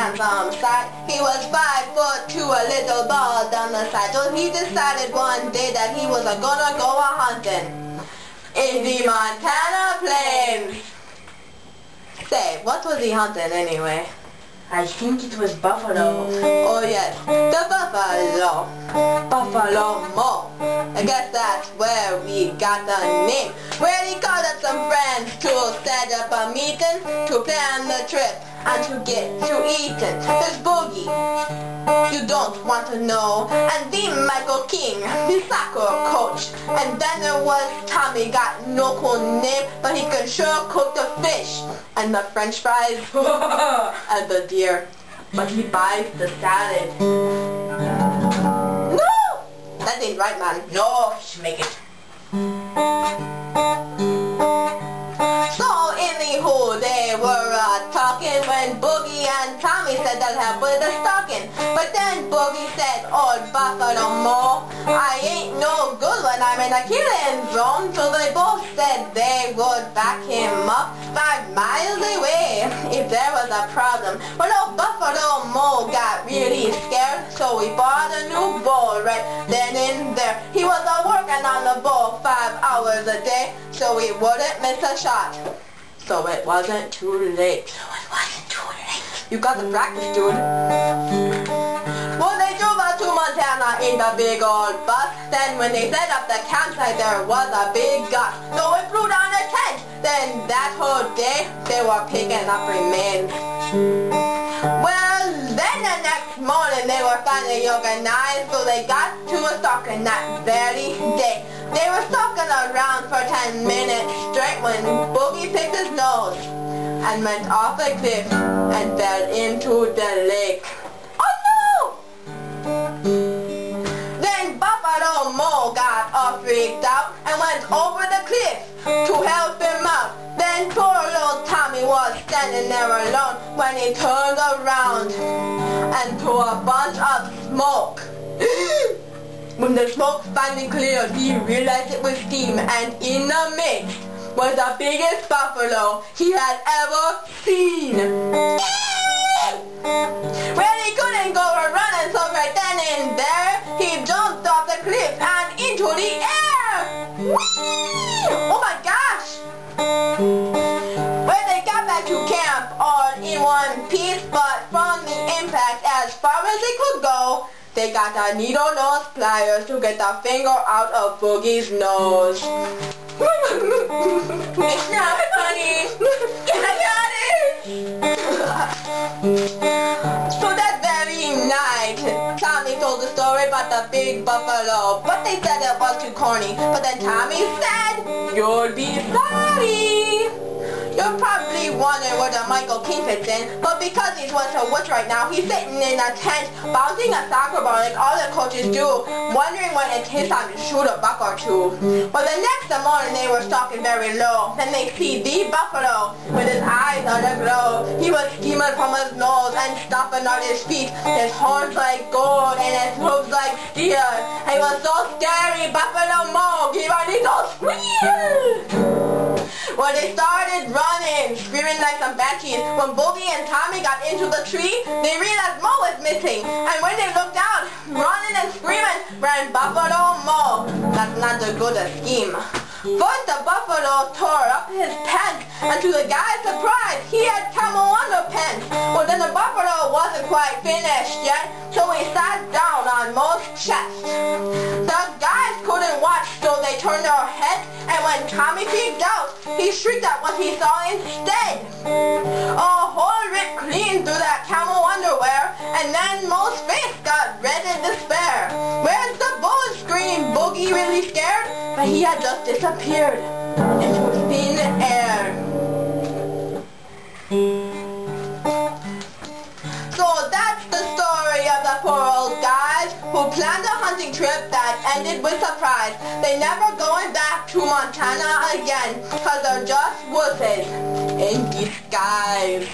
handsome sight. He was 5'2", a little bald on the side. So he decided one day that he was gonna go a-hunting in the Montana plains. Say, what was he hunting anyway? I think it was buffalo. Oh yes, the buffalo. Buffalo Mo. I guess that's where we got the name. Where he called up some friends to set up a meeting to plan the trip and to get to eating. There's Boogie, you don't want to know, and the Michael King, the soccer coach. And then there was Tommy, got no cool name, but he can sure cook the fish and the french fries and the deer. But he buys the salad. No! That ain't right, man. No, she make it. So anywho, they were talking when Boogie and Tommy said they'll help with the stocking. But then Boogie said, "Oh, Buffalo Mo, I ain't no good when I'm in a killing zone." So they both said they would back him up 5 miles away if there was a problem. But old Buffalo Mo got really scared, so he bought a new bow right then and there. He was working on the bow 5 hours a day, so he wouldn't miss a shot. So it wasn't too late. You got the practice, dude. Well, they drove out to Montana in the big old bus. Then when they set up the campsite, there was a big gust. So it blew down a tent. Then that whole day, they were picking up remains. Well, then the next morning, they were finally organized, so they got to a stalking that very day. They were stalking around for 10 minutes straight when Boogie picked his nose and went off a cliff and fell into the lake. Oh no! Then Buffalo Mo got all freaked out and went over the cliff to help him out. Then poor little Tommy was standing there alone when he turned around and to a bunch of smoke. When the smoke finally cleared, he realized it was steam, and in the mix was the biggest buffalo he had ever seen. Well, he couldn't go running, so right then and there, he jumped off the cliff and into the air. Whee! Oh my gosh! Well, they got back to camp all in one piece, but from the impact, as far as they could go, they got the needle nose pliers to get the finger out of Boogie's nose. It's not funny. I got it. So that very night, Tommy told the story about the big buffalo, but they said it was too corny. But then Tommy said, "You'll be sorry." You're probably wondering where the Michael King fits in, but because he's went to woods right now, he's sitting in a tent, bouncing a soccer ball like all the coaches do, wondering when it's his time to shoot a buck or two. But the next morning, they were stalking very low. Then they see the buffalo with his eyes on the glow. He was steaming from his nose and stomping on his feet, his horns like gold and his hooves like steel. And he was so scary, Buffalo Mo gave a little squeal. Well, they started running, screaming like some banshees. When Boogie and Tommy got into the tree, they realized Mo was missing. And when they looked out, running and screaming, ran Buffalo Mo. That's not a good scheme. First, the buffalo tore up his pants, and to the guy's surprise, he had camel underpants. Well, then the buffalo wasn't quite finished yet, so he sat down on Mo's chest. The guys couldn't watch, so they turned their heads, and when Tommy peeked out, he shrieked at what he saw instead. A hole ripped clean through that camel underwear, and then Mo's face got red in despair. Where's the bull? Screamed Boogie, really scared, but he had just disappeared into thin air. So that's the story of the poor old guys who planned a hunting trip that ended with surprise. They never going back to Montana again, cause they're just wusses in disguise.